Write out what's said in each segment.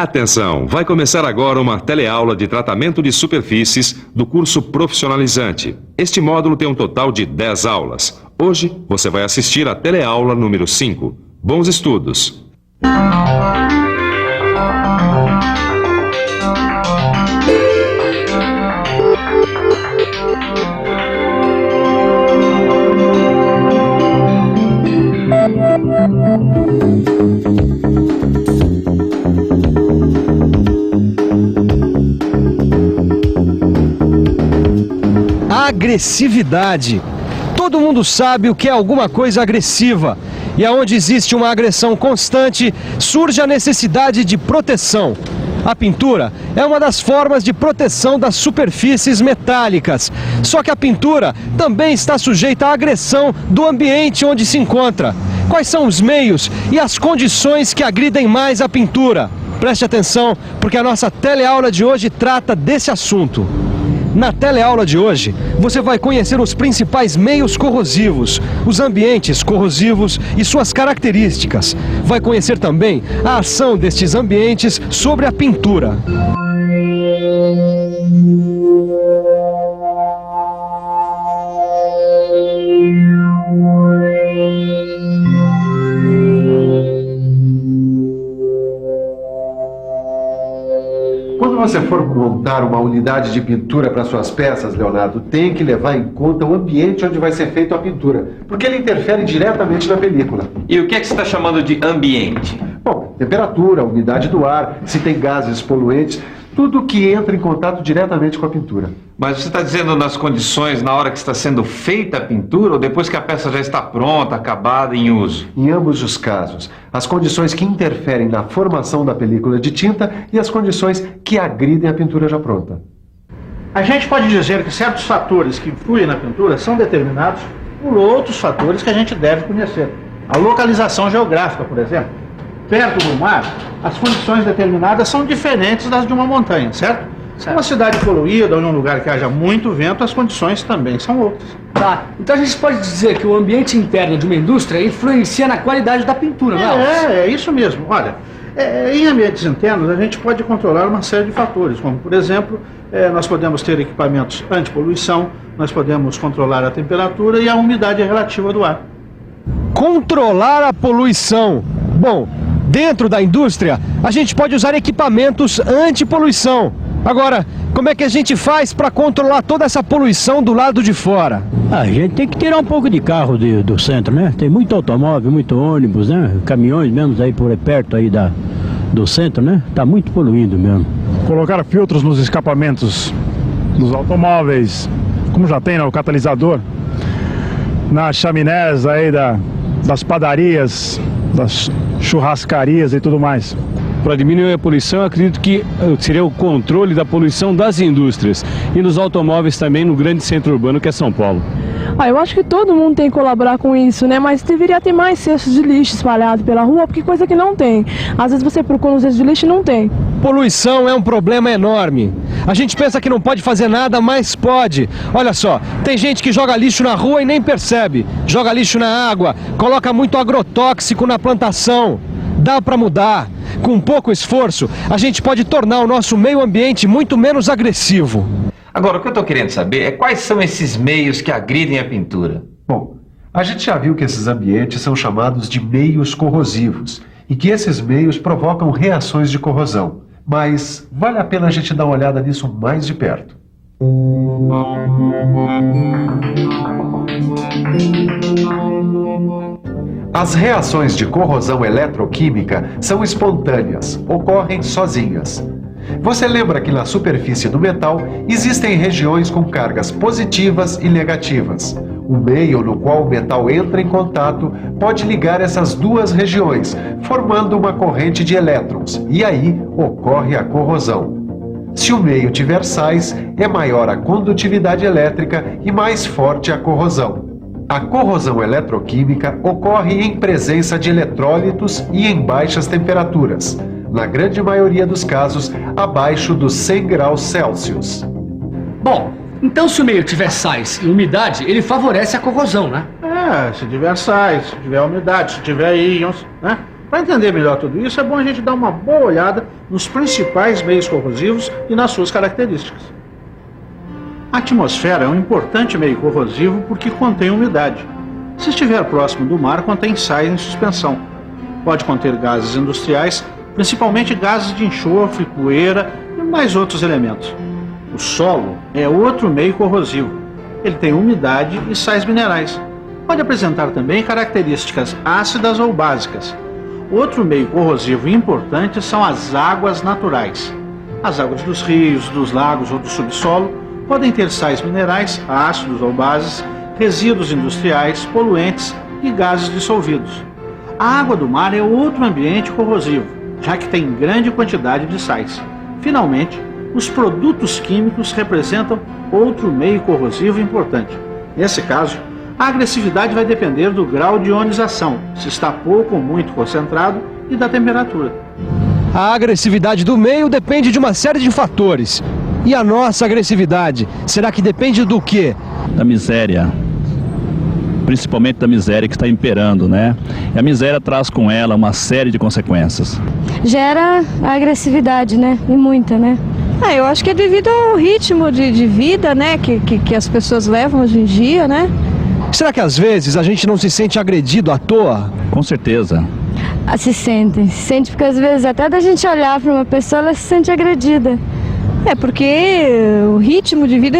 Atenção, vai começar agora uma teleaula de tratamento de superfícies do curso profissionalizante. Este módulo tem um total de 10 aulas. Hoje você vai assistir a teleaula número 5. Bons estudos! Agressividade. Todo mundo sabe o que é alguma coisa agressiva. E aonde existe uma agressão constante, surge a necessidade de proteção. A pintura é uma das formas de proteção das superfícies metálicas. Só que a pintura também está sujeita à agressão do ambiente onde se encontra. Quais são os meios e as condições que agridem mais a pintura? Preste atenção, porque a nossa teleaula de hoje trata desse assunto. Na teleaula de hoje, você vai conhecer os principais meios corrosivos, os ambientes corrosivos e suas características. Vai conhecer também a ação destes ambientes sobre a pintura. Quando você for montar uma unidade de pintura para suas peças, Leonardo, tem que levar em conta o ambiente onde vai ser feita a pintura, porque ele interfere diretamente na película. E o que é que você está chamando de ambiente? Bom, temperatura, umidade do ar, se tem gases poluentes, tudo que entra em contato diretamente com a pintura. Mas você está dizendo nas condições na hora que está sendo feita a pintura ou depois que a peça já está pronta, acabada, em uso? Em ambos os casos, as condições que interferem na formação da película de tinta e as condições que agridem a pintura já pronta. A gente pode dizer que certos fatores que influem na pintura são determinados por outros fatores que a gente deve conhecer. A localização geográfica, por exemplo. Perto do mar, as condições determinadas são diferentes das de uma montanha, certo? Uma cidade poluída ou em um lugar que haja muito vento, as condições também são outras. Tá, então a gente pode dizer que o ambiente interno de uma indústria influencia na qualidade da pintura, não é? É isso mesmo. Olha, em ambientes internos a gente pode controlar uma série de fatores, como por exemplo, nós podemos ter equipamentos antipoluição, nós podemos controlar a temperatura e a umidade relativa do ar. Controlar a poluição. Bom, dentro da indústria, a gente pode usar equipamentos antipoluição. Agora, como é que a gente faz para controlar toda essa poluição do lado de fora? A gente tem que tirar um pouco de carro do centro, né? Tem muito automóvel, muito ônibus, né? Caminhões mesmo aí por perto aí do centro, né? Tá muito poluído mesmo. Colocar filtros nos escapamentos dos automóveis, como já tem, né? O catalisador, nas chaminés aí das padarias, das churrascarias e tudo mais. Para diminuir a poluição, eu acredito que seria o controle da poluição das indústrias e nos automóveis também no grande centro urbano que é São Paulo. Eu acho que todo mundo tem que colaborar com isso, né? Mas deveria ter mais cestos de lixo espalhados pela rua, porque coisa que não tem. Às vezes você procura um cesto de lixo e não tem. Poluição é um problema enorme. A gente pensa que não pode fazer nada, mas pode. Olha só, tem gente que joga lixo na rua e nem percebe. Joga lixo na água, coloca muito agrotóxico na plantação. Dá para mudar. Com pouco esforço, a gente pode tornar o nosso meio ambiente muito menos agressivo. Agora, o que eu estou querendo saber é quais são esses meios que agridem a pintura. Bom, a gente já viu que esses ambientes são chamados de meios corrosivos e que esses meios provocam reações de corrosão. Mas vale a pena a gente dar uma olhada nisso mais de perto. As reações de corrosão eletroquímica são espontâneas, ocorrem sozinhas. Você lembra que na superfície do metal existem regiões com cargas positivas e negativas. O meio no qual o metal entra em contato pode ligar essas duas regiões, formando uma corrente de elétrons, e aí ocorre a corrosão. Se o meio tiver sais, é maior a condutividade elétrica e mais forte a corrosão. A corrosão eletroquímica ocorre em presença de eletrólitos e em baixas temperaturas, na grande maioria dos casos abaixo dos 100 graus Celsius. Bom, então se o meio tiver sais e umidade, ele favorece a corrosão, né? Se tiver sais, se tiver umidade, se tiver íons, né? Para entender melhor tudo isso, é bom a gente dar uma boa olhada nos principais meios corrosivos e nas suas características. A atmosfera é um importante meio corrosivo porque contém umidade. Se estiver próximo do mar, contém sais em suspensão. Pode conter gases industriais, principalmente gases de enxofre, poeira e mais outros elementos. O solo é outro meio corrosivo. Ele tem umidade e sais minerais. Pode apresentar também características ácidas ou básicas. Outro meio corrosivo importante são as águas naturais. As águas dos rios, dos lagos ou do subsolo podem ter sais minerais, ácidos ou bases, resíduos industriais, poluentes e gases dissolvidos. A água do mar é outro ambiente corrosivo, já que tem grande quantidade de sais. Finalmente, os produtos químicos representam outro meio corrosivo importante. Nesse caso, a agressividade vai depender do grau de ionização, se está pouco ou muito concentrado, e da temperatura. A agressividade do meio depende de uma série de fatores. E a nossa agressividade, será que depende do quê? Da miséria. Principalmente da miséria que está imperando, né? E a miséria traz com ela uma série de consequências. Gera a agressividade, né? E muita, né? Eu acho que é devido ao ritmo de vida, né? Que as pessoas levam hoje em dia, né? Será que às vezes a gente não se sente agredido à toa? Com certeza. Se sente porque às vezes até da gente olhar para uma pessoa, ela se sente agredida. Porque o ritmo de vida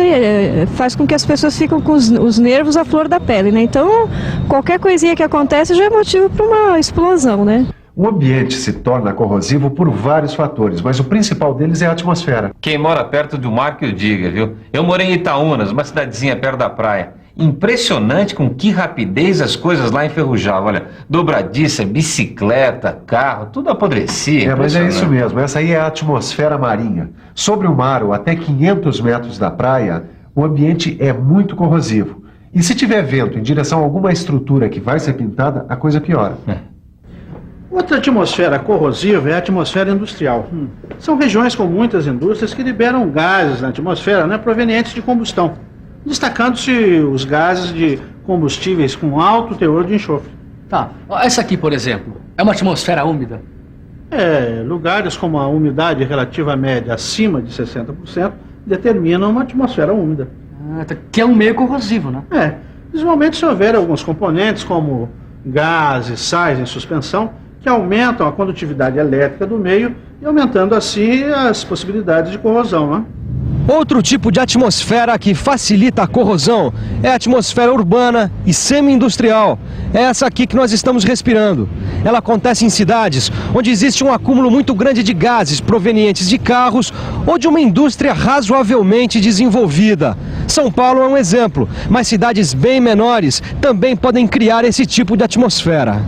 faz com que as pessoas fiquem com os nervos à flor da pele, né? Então, qualquer coisinha que acontece já é motivo para uma explosão, né? O ambiente se torna corrosivo por vários fatores, mas o principal deles é a atmosfera. Quem mora perto do mar que o diga, viu? Eu morei em Itaúnas, uma cidadezinha perto da praia. Impressionante com que rapidez as coisas lá enferrujavam. Olha, dobradiça, bicicleta, carro, tudo apodrecia. Mas é isso mesmo, essa aí é a atmosfera marinha. Sobre o mar ou até 500 metros da praia, o ambiente é muito corrosivo. E se tiver vento em direção a alguma estrutura que vai ser pintada, a coisa piora. Outra atmosfera corrosiva é a atmosfera industrial. São regiões com muitas indústrias que liberam gases na atmosfera, né, provenientes de combustão, destacando-se os gases de combustíveis com alto teor de enxofre. Tá, essa aqui, por exemplo, é uma atmosfera úmida? Lugares como a umidade relativa média acima de 60% determinam uma atmosfera úmida. Que é um meio corrosivo, né? Principalmente se houver alguns componentes como gases, sais em suspensão, que aumentam a condutividade elétrica do meio e aumentando assim as possibilidades de corrosão, né? Outro tipo de atmosfera que facilita a corrosão é a atmosfera urbana e semi-industrial. É essa aqui que nós estamos respirando. Ela acontece em cidades onde existe um acúmulo muito grande de gases provenientes de carros ou de uma indústria razoavelmente desenvolvida. São Paulo é um exemplo, mas cidades bem menores também podem criar esse tipo de atmosfera.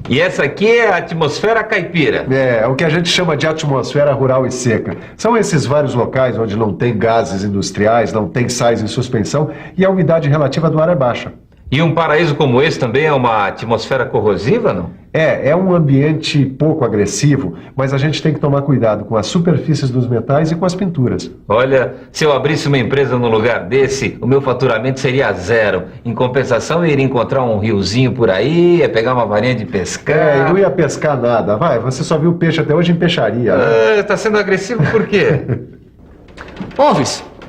E essa aqui é a atmosfera caipira. É o que a gente chama de atmosfera rural e seca. São esses vários locais onde não tem gases industriais, não tem sais em suspensão e a umidade relativa do ar é baixa. E um paraíso como esse também é uma atmosfera corrosiva, não? É um ambiente pouco agressivo, mas a gente tem que tomar cuidado com as superfícies dos metais e com as pinturas. Olha, se eu abrisse uma empresa num lugar desse, o meu faturamento seria zero. Em compensação, eu iria encontrar um riozinho por aí, ia pegar uma varinha de pescar. E não ia pescar nada. Você só viu peixe até hoje em peixaria. Né? Tá sendo agressivo por quê? Óbvio.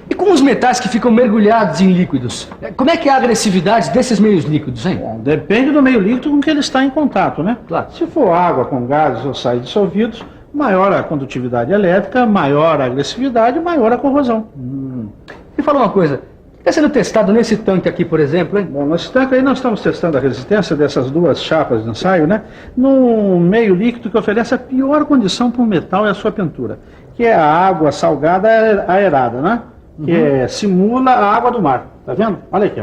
E com os metais que ficam mergulhados em líquidos? Como é que é a agressividade desses meios líquidos, hein? Bom, depende do meio líquido com que ele está em contato, né? Claro. Se for água com gases ou sais dissolvidos, maior a condutividade elétrica, maior a agressividade, maior a corrosão. Me fala uma coisa, está sendo testado nesse tanque aqui, por exemplo, hein? Bom, nesse tanque aí nós estamos testando a resistência dessas duas chapas de ensaio, né? Num meio líquido que oferece a pior condição para o metal e a sua pintura, que é a água salgada aerada, né? Que simula a água do mar, tá vendo? Olha aqui,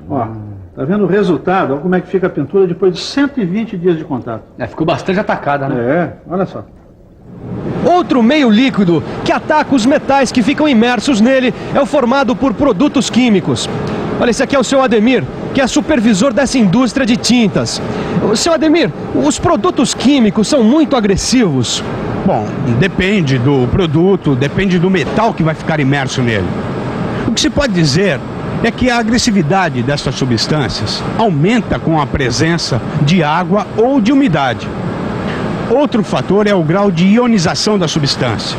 ó. Tá vendo o resultado? Olha como é que fica a pintura depois de 120 dias de contato. Ficou bastante atacada, né? Olha só. Outro meio líquido que ataca os metais que ficam imersos nele é o formado por produtos químicos. Olha, esse aqui é o seu Ademir, que é supervisor dessa indústria de tintas. Seu Ademir, os produtos químicos são muito agressivos? Bom, depende do produto, depende do metal que vai ficar imerso nele. O que se pode dizer é que a agressividade dessas substâncias aumenta com a presença de água ou de umidade. Outro fator é o grau de ionização da substância.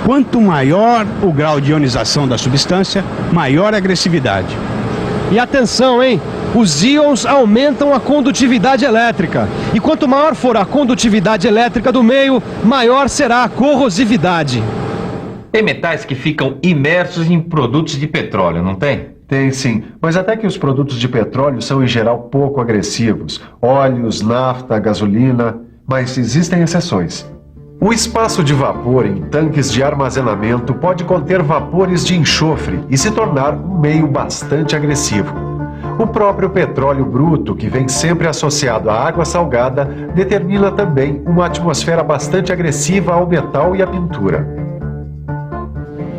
Quanto maior o grau de ionização da substância, maior a agressividade. E atenção, hein? Os íons aumentam a condutividade elétrica. E quanto maior for a condutividade elétrica do meio, maior será a corrosividade. Tem metais que ficam imersos em produtos de petróleo, não tem? Tem sim, mas até que os produtos de petróleo são em geral pouco agressivos. Óleos, nafta, gasolina, mas existem exceções. O espaço de vapor em tanques de armazenamento pode conter vapores de enxofre e se tornar um meio bastante agressivo. O próprio petróleo bruto, que vem sempre associado à água salgada, determina também uma atmosfera bastante agressiva ao metal e à pintura.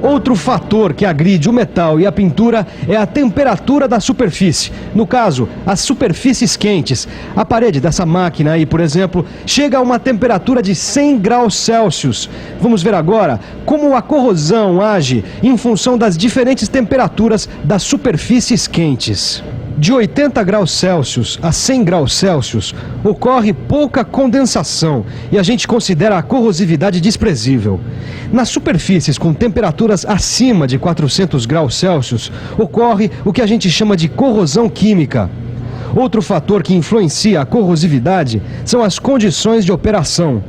Outro fator que agride o metal e a pintura é a temperatura da superfície. No caso, as superfícies quentes. A parede dessa máquina aí, por exemplo, chega a uma temperatura de 100 graus Celsius. Vamos ver agora como a corrosão age em função das diferentes temperaturas das superfícies quentes. De 80 graus Celsius a 100 graus Celsius, ocorre pouca condensação e a gente considera a corrosividade desprezível. Nas superfícies com temperaturas acima de 400 graus Celsius, ocorre o que a gente chama de corrosão química. Outro fator que influencia a corrosividade são as condições de operação.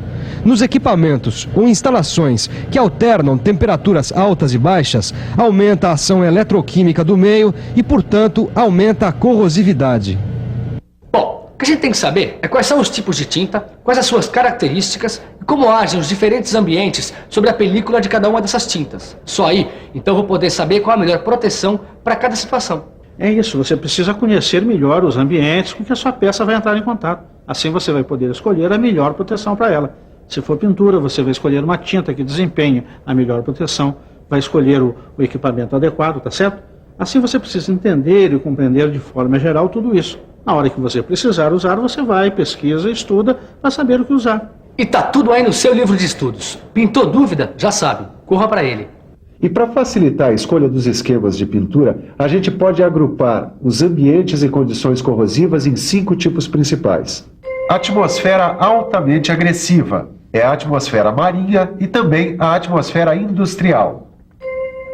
Nos equipamentos ou instalações que alternam temperaturas altas e baixas, aumenta a ação eletroquímica do meio e, portanto, aumenta a corrosividade. Bom, o que a gente tem que saber é quais são os tipos de tinta, quais as suas características e como agem os diferentes ambientes sobre a película de cada uma dessas tintas. Só aí, então, eu vou poder saber qual a melhor proteção para cada situação. É isso, você precisa conhecer melhor os ambientes com que a sua peça vai entrar em contato. Assim você vai poder escolher a melhor proteção para ela. Se for pintura, você vai escolher uma tinta que desempenhe a melhor proteção, vai escolher o equipamento adequado, tá certo? Assim você precisa entender e compreender de forma geral tudo isso. Na hora que você precisar usar, você vai, pesquisa, estuda para saber o que usar. E tá tudo aí no seu livro de estudos. Pintou dúvida? Já sabe, corra para ele. E para facilitar a escolha dos esquemas de pintura, a gente pode agrupar os ambientes e condições corrosivas em 5 tipos principais. Atmosfera altamente agressiva é a atmosfera marinha e também a atmosfera industrial.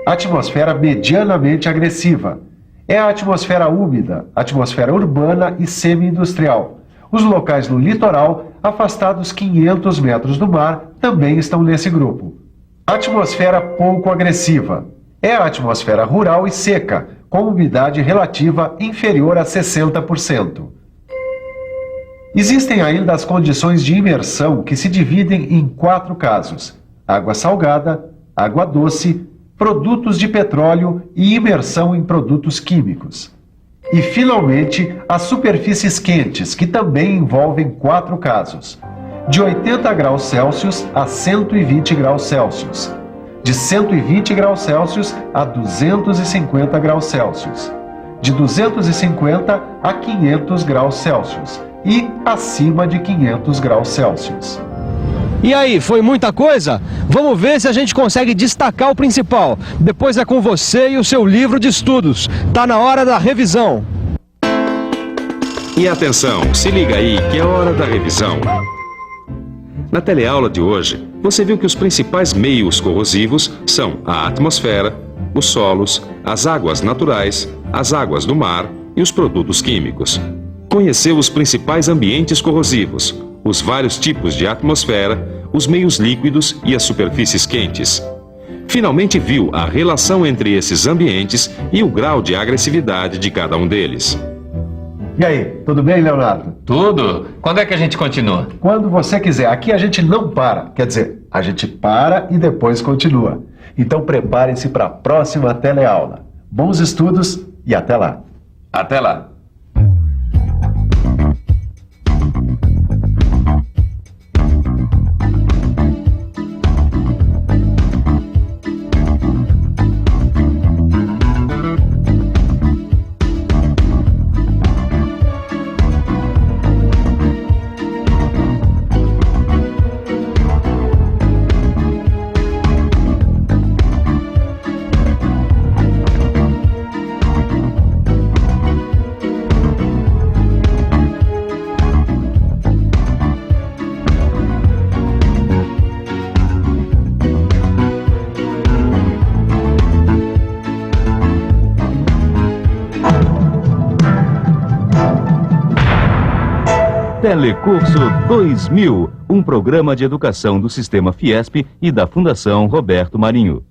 Atmosfera medianamente agressiva é a atmosfera úmida, atmosfera urbana e semi-industrial. Os locais no litoral, afastados 500 metros do mar, também estão nesse grupo. Atmosfera pouco agressiva é a atmosfera rural e seca, com umidade relativa inferior a 60%. Existem ainda as condições de imersão que se dividem em 4 casos: água salgada, água doce, produtos de petróleo e imersão em produtos químicos. E, finalmente, as superfícies quentes, que também envolvem 4 casos: de 80 graus Celsius a 120 graus Celsius, de 120 graus Celsius a 250 graus Celsius, de 250 a 500 graus Celsius e acima de 500 graus Celsius. E aí, foi muita coisa? Vamos ver se a gente consegue destacar o principal. Depois é com você e o seu livro de estudos. Tá na hora da revisão. E atenção, se liga aí que é hora da revisão. Na teleaula de hoje, você viu que os principais meios corrosivos são a atmosfera, os solos, as águas naturais, as águas do mar e os produtos químicos. Conheceu os principais ambientes corrosivos, os vários tipos de atmosfera, os meios líquidos e as superfícies quentes. Finalmente viu a relação entre esses ambientes e o grau de agressividade de cada um deles. E aí, tudo bem, Leonardo? Tudo. Quando é que a gente continua? Quando você quiser. Aqui a gente não para. Quer dizer, a gente para e depois continua. Então prepare-se para a próxima teleaula. Bons estudos e até lá. Até lá. Telecurso 2000, um programa de educação do Sistema Fiesp e da Fundação Roberto Marinho.